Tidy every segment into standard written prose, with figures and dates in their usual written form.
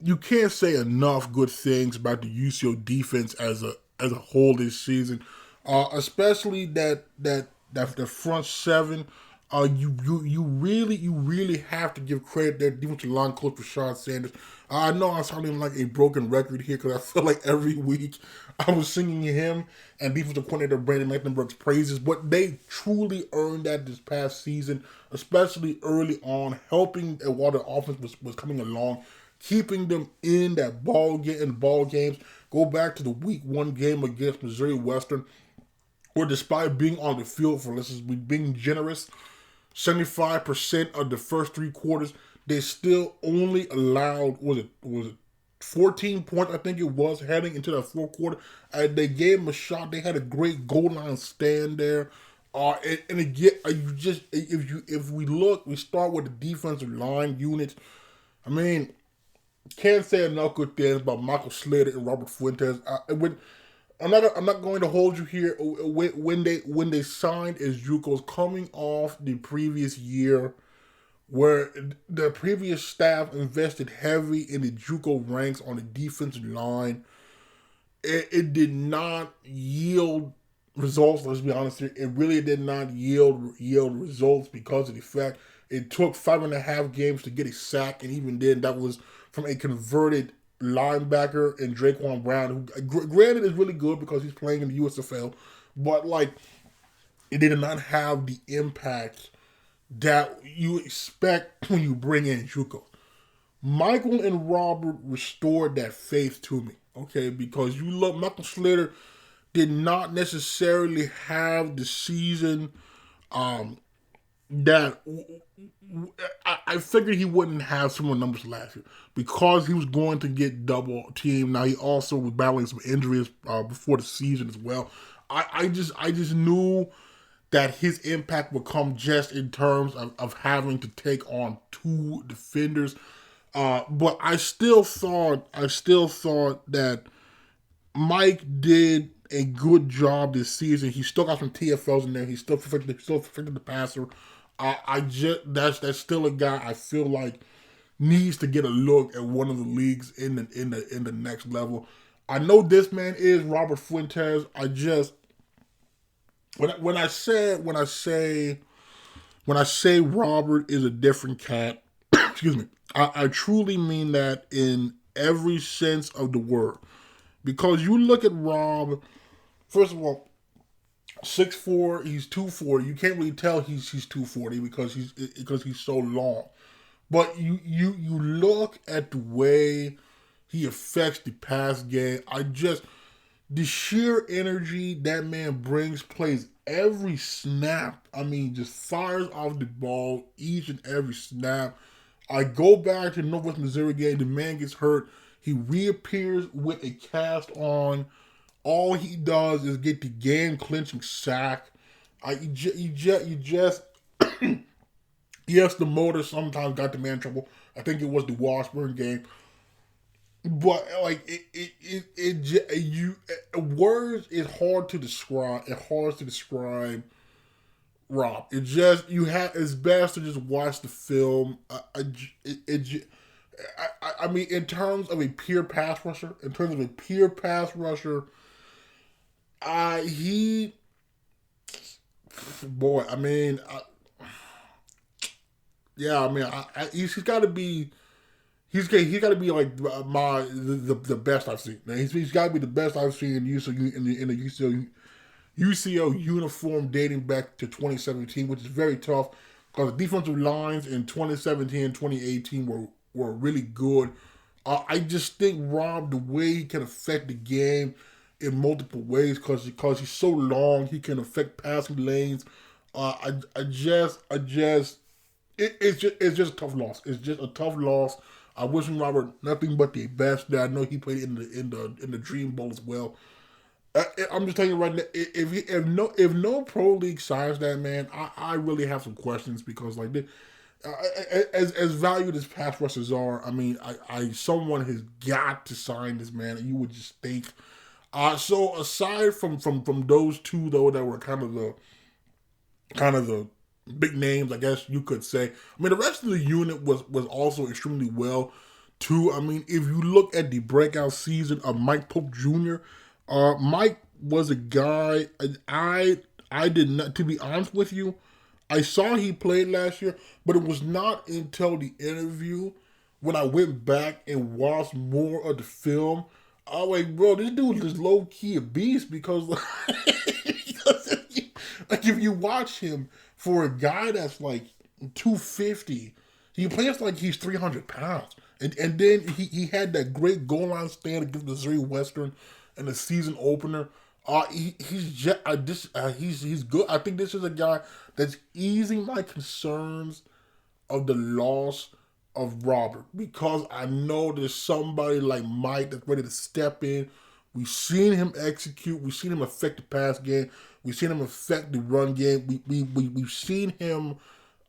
you can't say enough good things about the UCO defense as a whole this season, especially that the front seven. You really have to give credit to their defensive line coach Rashad Sanders. I know I'm sounding like a broken record here because I feel like every week I was singing him and defensive coordinator Brandon Mecklenburg's praises, but they truly earned that this past season, especially early on, helping while the offense was coming along, keeping them in that ball games. Go back to the week 1 game against Missouri Western, where despite being on the field for, let's just be being generous, 75% of the first 3 quarters, they still only allowed, was it 14 points, I think it was, heading into that fourth quarter. They gave them a shot. They had a great goal line stand there. And again, you just if we look, we start with the defensive line units. I mean, can't say enough good things about Michael Slater and Robert Fuentes. I'm not going to hold you here. When they signed as JUCOs, coming off the previous year, where the previous staff invested heavy in the JUCO ranks on the defensive line, it did not yield results. Let's be honest here. It really did not yield results because of the fact it took 5.5 games to get a sack, and even then, that was from a converted linebacker and Draquan Brown, who granted is really good because he's playing in the USFL, but like it did not have the impact that you expect when you bring in JUCO. Michael and Robert restored that faith to me, okay? Because you look, Michael Slater did not necessarily have the season that I figured he wouldn't have similar numbers last year because he was going to get double teamed. Now he also was battling some injuries before the season as well. I just knew that his impact would come just in terms of having to take on 2 defenders. But I still thought that Mike did a good job this season. He still got some TFLs in there. He still perfected the passer. I just that's still a guy I feel like needs to get a look at one of the leagues in the next level. I know this man is Robert Fuentes. I just when I say Robert is a different cat, excuse me, I truly mean that in every sense of the word. Because you look at Rob, first of all, 6'4", he's 240. You can't really tell he's 240 because he's so long. But you look at the way he affects the pass game. The sheer energy that man brings, plays every snap. I mean, just fires off the ball each and every snap. I go back to the Northwest Missouri game. The man gets hurt. He reappears with a cast on. All he does is get the game clinching sack. You just yes, the motor sometimes got the man in trouble. I think it was the Washburn game, but like words is hard to describe. It's hard to describe Rob. It's best to just watch the film. I mean, in terms of a pure pass rusher, he, boy, I mean, yeah, I mean, he's got to be, he's got to be like the best I've seen. Now, he's got to be the best I've seen in the UCO uniform dating back to 2017, which is very tough because the defensive lines in 2017 and 2018 were really good. I just think Rob, the way he can affect the game in multiple ways, because he's so long, he can affect passing lanes. It's just a tough loss. It's just a tough loss. I wish Robert nothing but the best. That I know he played in the Dream Bowl as well. I'm just telling you right now, if no pro league signs that man, I really have some questions because like as valued as pass rushers are, I mean, someone has got to sign this man, and you would just think. So aside from those two though that were kind of the big names, I guess you could say. I mean, the rest of the unit was also extremely well. Two, I mean, if you look at the breakout season of Mike Pope Jr., Mike was a guy I did not, to be honest with you, I saw he played last year, but it was not until the interview when I went back and watched more of the film. I was like, bro, this dude is low key a beast because, like if you watch him for a guy that's like 250, he plays like he's 300 pounds. And then he had that great goal line stand against the Missouri Western in the season opener. He's just, he's good. I think this is a guy that's easing my concerns of the loss of Robert because I know there's somebody like Mike that's ready to step in. We've seen him execute. We've seen him affect the pass game. We've seen him affect the run game. We've seen him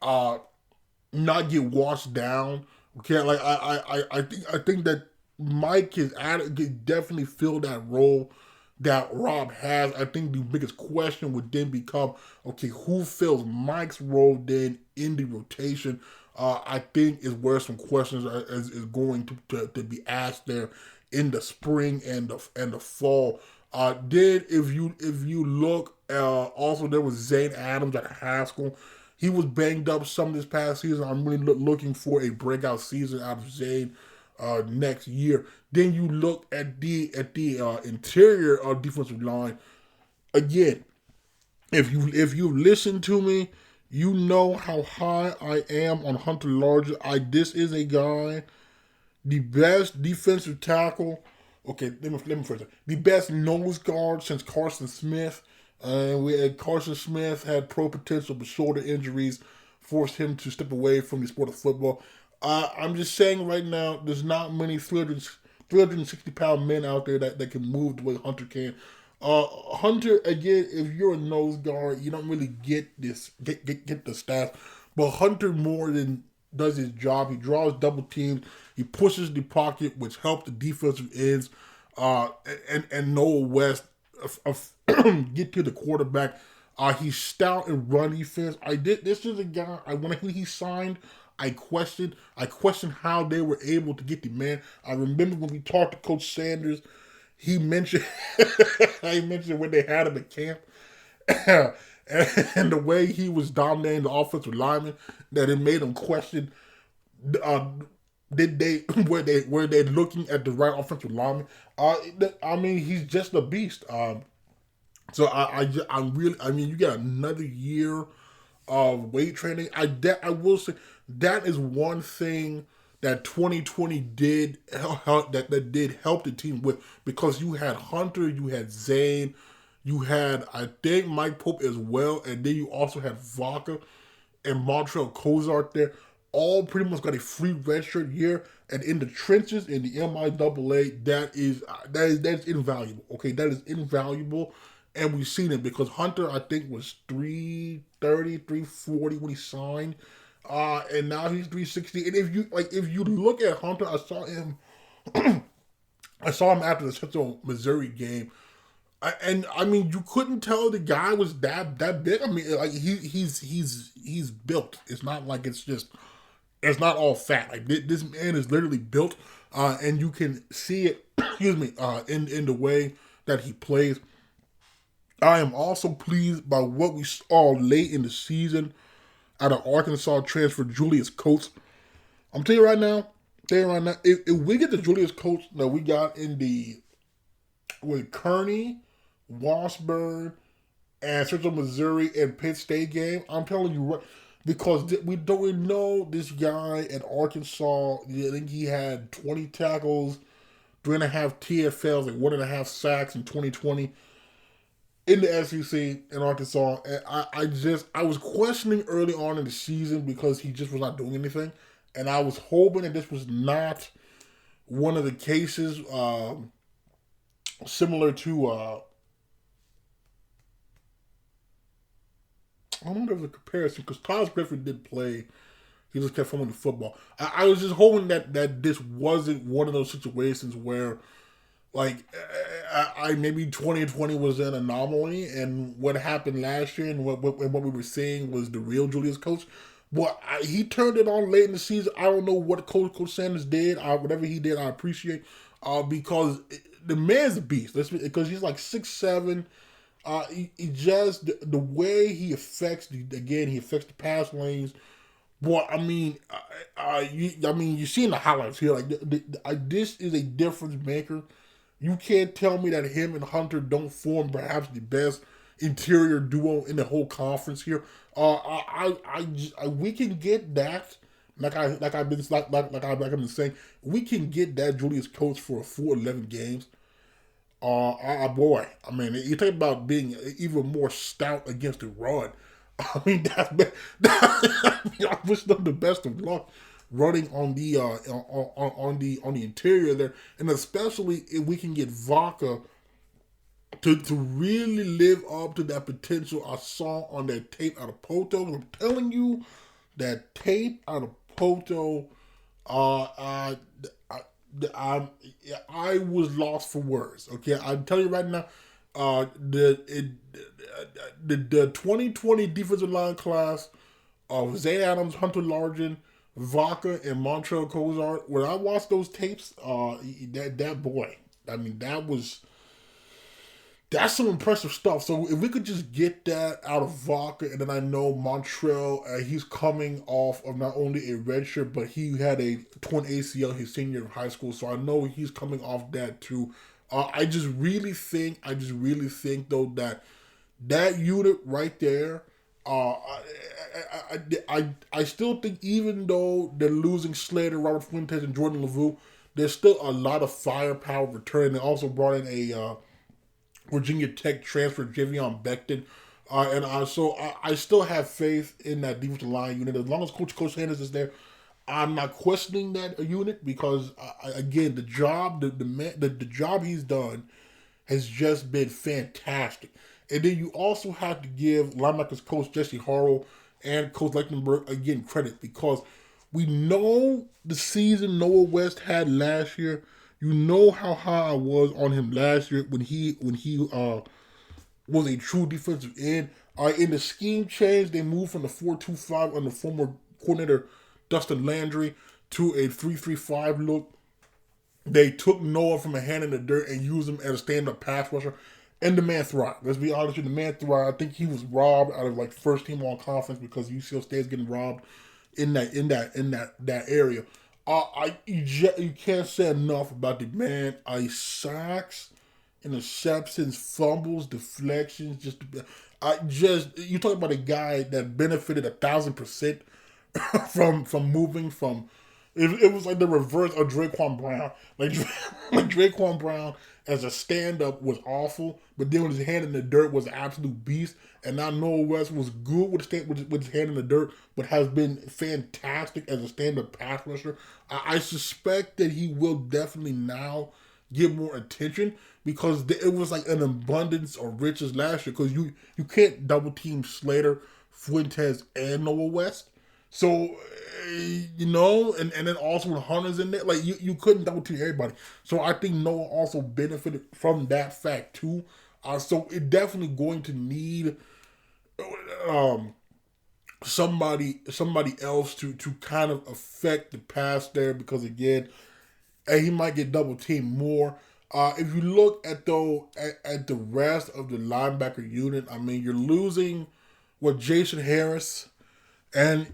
not get washed down. Okay, like I think that Mike is can definitely fill that role that Rob has. I think the biggest question would then become, okay, who fills Mike's role then in the rotation? I think is where some questions is going to be asked there in the spring and the fall. Then if you look, also there was Zane Adams at Haskell. He was banged up some this past season. I'm really looking for a breakout season out of Zane next year. Then you look at the interior of defensive line. Again, if you listen to me, you know how high I am on Hunter Larger. This is a guy, the best defensive tackle. Okay, let me first. The best nose guard since Carson Smith. Carson Smith had pro potential, but shoulder injuries forced him to step away from the sport of football. I'm just saying right now, there's not many 360-pound men out there that can move the way Hunter can. Hunter, again, if you're a nose guard, you don't really get the stats. But Hunter more than does his job. He draws double teams. He pushes the pocket, which helps the defensive ends. And Noah West get to the quarterback. He's stout in run defense. This is a guy when he signed, I questioned how they were able to get the man. I remember when we talked to Coach Sanders, he mentioned when they had him at camp and the way he was dominating the offensive lineman that it made him question were they looking at the right offensive lineman. I mean, he's just a beast. So I'm really, I mean, you got another year of weight training. I will say that is one thing that 2020 did help, that did help the team with, because you had Hunter, you had Zane, you had, I think, Mike Pope as well, and then you also had Vaca and Montreal Cozart there. All pretty much got a free redshirt year, and in the trenches in the MIAA, that's invaluable. Okay, that is invaluable, and we've seen it because Hunter, I think, was 330, 340 when he signed, and now he's 360. And if you look at Hunter, I saw him after the Central Missouri game. And I mean, you couldn't tell the guy was that big. I mean, like he's built. It's not like it's not all fat. Like this man is literally built, and you can see it. Excuse me, in the way that he plays. I am also pleased by what we saw late in the season out of Arkansas transfer Julius Coates. I'm telling you right now, if we get the Julius Coates that we got with Kearney, Washburn, and Central Missouri and Penn State game, I'm telling you right, because we don't know this guy at Arkansas. I think he had 20 tackles, 3.5 TFLs, like 1.5 sacks in 2020 in the SEC in Arkansas. And I was questioning early on in the season because he just was not doing anything, and I was hoping that this was not one of the cases similar to. I don't know if there's a comparison because Todd Griffin did play. He just kept fumbling the football. I was just hoping that this wasn't one of those situations where, like, maybe 2020 was an anomaly, and what happened last year and what we were seeing was the real Julius Coates. But he turned it on late in the season. I don't know what Coach Sanders did. Whatever he did, I appreciate. Because the man's a beast. Because he's like 6'7". He just the way he affects he affects the pass lanes. Boy, I mean, you seen the highlights here. Like this is a difference maker. You can't tell me that him and Hunter don't form perhaps the best interior duo in the whole conference here. We can get that. I've been saying, we can get that Julius Coates for a full 11 games. Boy, I mean, you talk about being even more stout against the run. I mean, I wish them the best of luck running on the interior there, and especially if we can get Vaca to really live up to that potential I saw on that tape out of Poto. I'm telling you, that tape out of Poto, I, I was lost for words. Okay, I'm telling you right now, the 2020 defensive line class of Zay Adams, Hunter Largen, Vaca, and Montrell Cozart. When I watched those tapes, that boy, I mean, that's some impressive stuff. So if we could just get that out of Vaca, and then I know Montrell, he's coming off of not only a red shirt, but he had a torn ACL his senior year of high school. So I know he's coming off that too. I just really think though that unit right there. I still think even though they're losing Slater, Robert Fuentes, and Jordan LaVue, there's still a lot of firepower returning. They also brought in a Virginia Tech transfer, Javion Beckton. I still have faith in that defensive line unit. As long as Coach Sanders is there, I'm not questioning that unit because, again, the job the job he's done has just been fantastic. And then you also have to give linebackers coach Jesse Harrell and Coach Leichenberg, again, credit because we know the season Noah West had last year. You know how high I was on him last year when he was a true defensive end. In the scheme change, they moved from the 4-2-5 under former coordinator Dustin Landry to a 3-3-5 look. They took Noah from a hand in the dirt and used him as a stand-up pass rusher. And the man thrived. Let's be honest with you, the man thrived. I think he was robbed out of like first team all conference because UCO State's getting robbed in that area. You can't say enough about the man. Sacks, interceptions, fumbles, deflections. You talk about a guy that benefited 1,000% from moving from. It was like the reverse of Draquan Brown. Like Draquan Brown as a stand-up was awful, but then with his hand in the dirt was an absolute beast. And now Noah West was good with his hand in the dirt, but has been fantastic as a stand-up pass rusher. I suspect that he will definitely now get more attention because it was like an abundance of riches last year because you can't double team Slater, Fuentes, and Noah West. So, and then also with Hunter's in there, like you couldn't double team everybody. So I think Noah also benefited from that fact too. So it definitely going to need somebody else to kind of affect the pass there because again, he might get double teamed more. If you look at the rest of the linebacker unit, I mean you're losing Jason Harris. And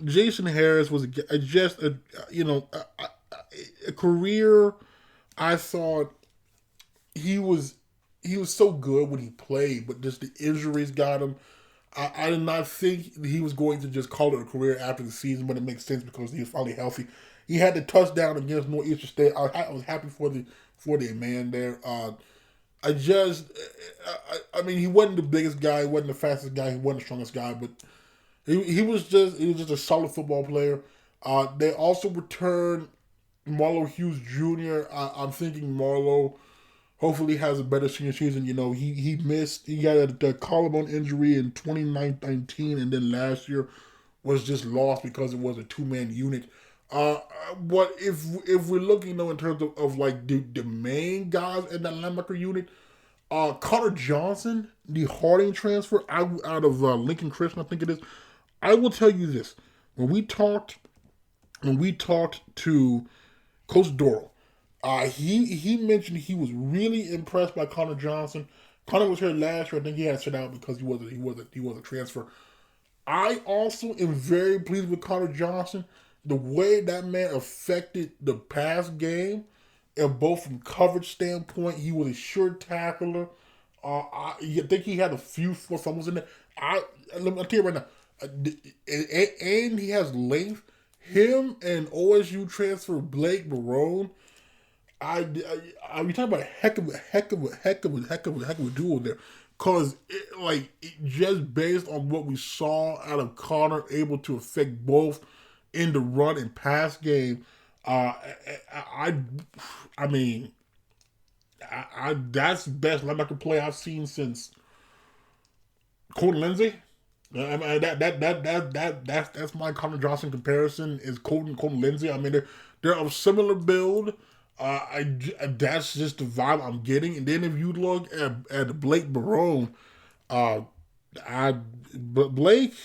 Jason Harris was just a career. I thought he was so good when he played, but just the injuries got him. I did not think he was going to just call it a career after the season, but it makes sense because he was finally healthy. He had the touchdown against Northeastern State. I was happy for the man there. He wasn't the biggest guy, he wasn't the fastest guy, he wasn't the strongest guy, but. He was just a solid football player. They also returned Marlo Hughes Jr. I'm thinking Marlo hopefully has a better senior season. He missed. He got a collarbone injury in 2019, and then last year was just lost because it was a 2-man unit. But if we're looking in terms of like the main guys in that linebacker unit, Carter Johnson, the Harding transfer out of Lincoln Christian, I think it is. I will tell you this: when we talked to Coach Doral, he mentioned he was really impressed by Connor Johnson. Connor was here last year. I think he had to sit out because he was a transfer. I also am very pleased with Connor Johnson. The way that man affected the pass game, and both from coverage standpoint, he was a sure tackler. I think he had a few forced fumbles in there. Let me tell you right now, and he has length. Him and OSU transfer Blake Barone. We talking about a heck of a duo there, cause just based on what we saw out of Connor, able to affect both in the run and pass game. I, I mean, that's the best linebacker play I've seen since Colton Lindsay. I mean, that's my Connor Johnson comparison is Colton Lindsay. I mean, they're of similar build. That's just the vibe I'm getting. And then if you look at Blake Barone, uh, but Blake,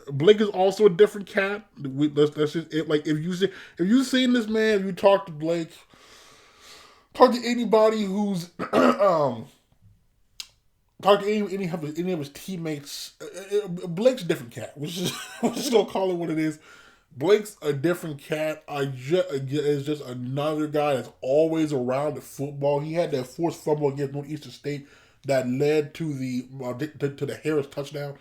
Blake is also a different cat. That's just it. Like if you seen this man, if you talk to Blake, talk to anybody who's talk to any of his teammates. Blake's a different cat. We're just gonna call it what it is. Blake's a different cat. Is just another guy that's always around the football. He had that forced fumble against Northeastern State that led to the Harris touchdown.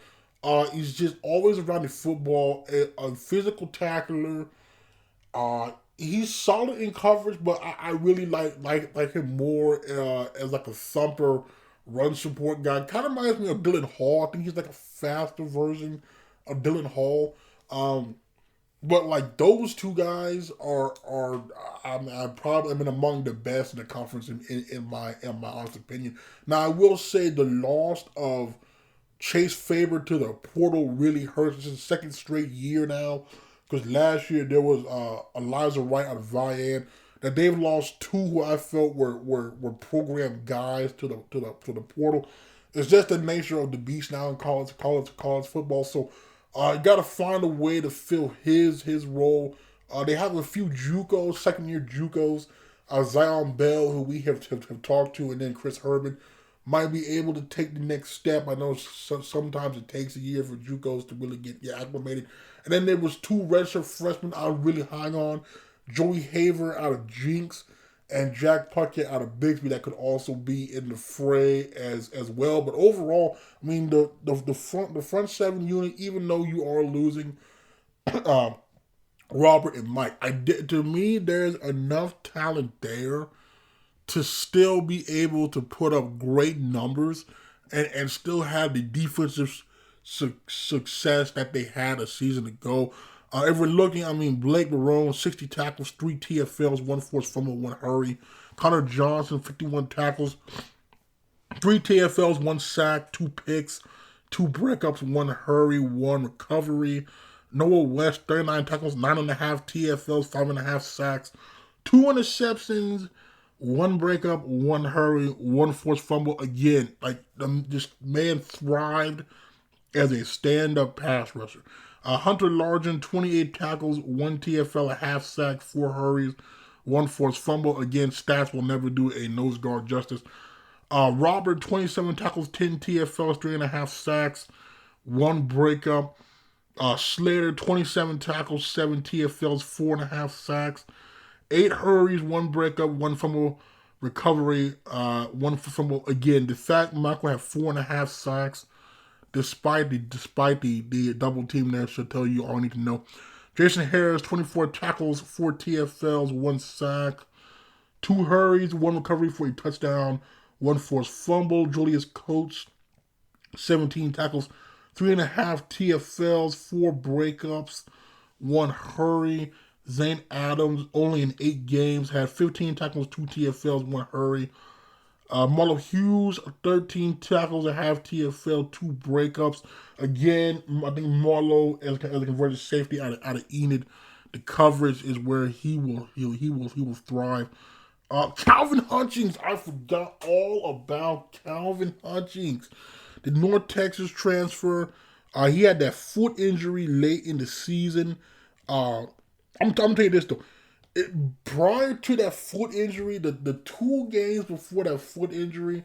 He's just always around the football. A physical tackler. He's solid in coverage, but I really like him more as like a thumper run support guy. Kind of reminds me of Dylan Hall. I think he's like a faster version of Dylan Hall. But like those two guys are I'm probably among the best in the conference in my honest opinion. Now I will say the loss of Chase Faber to the portal really hurts. It's his second straight year now. Because last year there was Eliza Wright out of Vian. That they've lost two who I felt were programmed guys to the portal. It's just the nature of the beast now in college football. So you got to find a way to fill his role. They have a few JUCOs, second year JUCOs. Zion Bell, who we have talked to, and then Chris Herman might be able to take the next step. I know sometimes it takes a year for JUCOs to really get acclimated. And then there was two redshirt freshmen I was really high on. Joey Haver out of Jinx and Jack Puckett out of Bixby that could also be in the fray as well. But overall, I mean the front seven unit, even though you are losing Robert and Mike, to me there's enough talent there to still be able to put up great numbers and still have the defensive success that they had a season ago. If we're looking, I mean, Blake Barone, 60 tackles, 3 TFLs, 1 forced fumble, 1 hurry. Connor Johnson, 51 tackles, 3 TFLs, 1 sack, 2 picks, 2 breakups, 1 hurry, 1 recovery. Noah West, 39 tackles, 9.5 TFLs, 5.5 sacks, 2 interceptions, 1 breakup, 1 hurry, 1 forced fumble. Again, like this man thrived as a stand-up pass rusher. Hunter Largent, 28 tackles, 1 TFL, a half sack, 4 hurries, 1 forced fumble. Again, stats will never do a nose guard justice. Robert, 27 tackles, 10 TFLs, 3.5 sacks, 1 breakup. Slater, 27 tackles, 7 TFLs, 4.5 sacks, 8 hurries, 1 breakup, 1 fumble recovery, 1 fumble. Again, the fact Michael had 4.5 sacks, despite the double team there, should tell you all you need to know. Jason Harris, 24 tackles, 4 TFLs, 1 sack, 2 hurries, 1 recovery for a touchdown, 1 forced fumble. Julius Coates, 17 tackles, 3.5 TFLs, 4 breakups, 1 hurry. Zane Adams, only in 8 games, had 15 tackles, 2 TFLs, 1 hurry. Marlo Hughes, 13 tackles, a half TFL, 2 breakups. Again, I think Marlo as a converted safety out of Enid, the coverage is where he will thrive. Calvin Hutchings, I forgot all about Calvin Hutchings, the North Texas transfer. He had that foot injury late in the season. Uh, I'm telling you this though. Prior to that foot injury, the 2 games before that foot injury,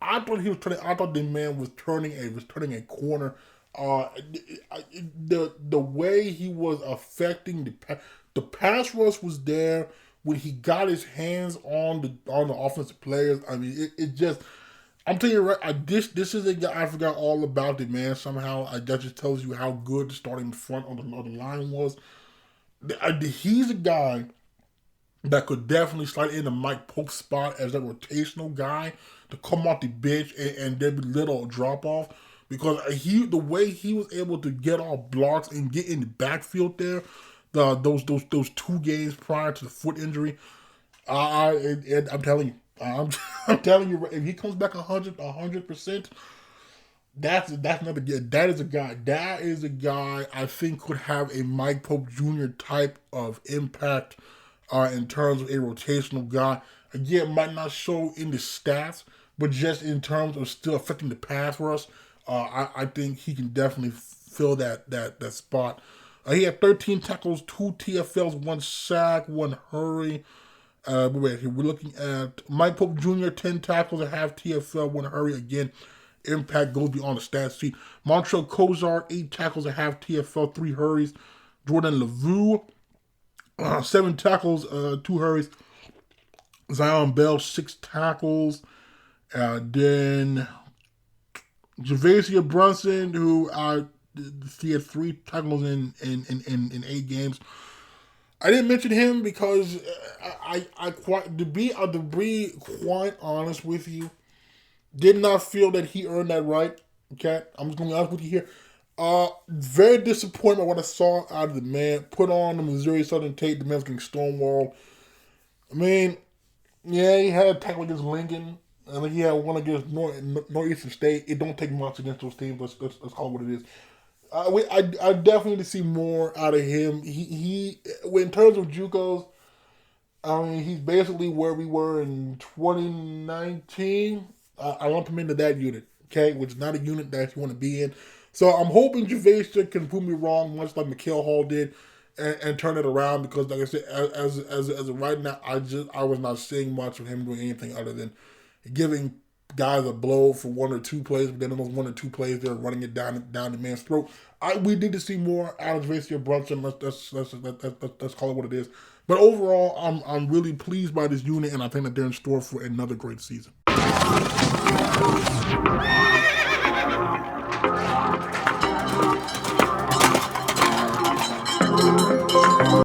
I thought he was turning. I thought the man was turning a corner. Uh, the way he was affecting the pass rush was there when he got his hands on the offensive players. I mean, it just. I'm telling you right, this is a guy I forgot all about it, man. Somehow, that just tells you how good the starting front on the line was. He's a guy that could definitely slide in the Mike Polk spot as a rotational guy to come off the bench and there be little drop off because the way he was able to get off blocks and get in the backfield there, those 2 games prior to the foot injury, I'm telling you, I'm telling you, if he comes back 100%, that's another guy. That is a guy I think could have a Mike Pope Jr. type of impact in terms of a rotational guy. Again, might not show in the stats, but just in terms of still affecting the pass rush, I think he can definitely fill that spot. He had 13 tackles, 2 TFLs, 1 sack, 1 hurry. Wait, here we're looking at Mike Pope Jr. 10 tackles, a half TFL, 1 hurry. Again, impact goes beyond the stats sheet. Montreal Kozar 8 tackles, a half TFL, 3 hurries. Jordan Lavu 7 tackles, 2 hurries. Zion Bell 6 tackles. Then Javasia Brunson, who he had 3 tackles in 8 games. I didn't mention him because I quite to be quite honest with you, did not feel that he earned that right. Okay, I'm just gonna be honest with you here. Very disappointed by what I saw out of the man. Put on the Missouri Southern tape. The man's getting stonewalled. I mean, yeah, he had a tackle against Lincoln. I think he had one against Northeastern State. It don't take much against those teams. Let's call it what it is. I definitely need to see more out of him. He in terms of JUCOs, I mean, he's basically where we were in 2019. I lump him into that unit, okay, which is not a unit that you want to be in. So I'm hoping Javasia can prove me wrong, much like McHale Hall did, and turn it around. Because, like I said, as of right now, I was not seeing much of him doing anything other than giving guys a blow for 1 or 2 plays, but then in those 1 or 2 plays, they're running it down the man's throat. We need to see more out of Javasia Brunson. Let's call it what it is. But overall, I'm really pleased by this unit, and I think that they're in store for another great season.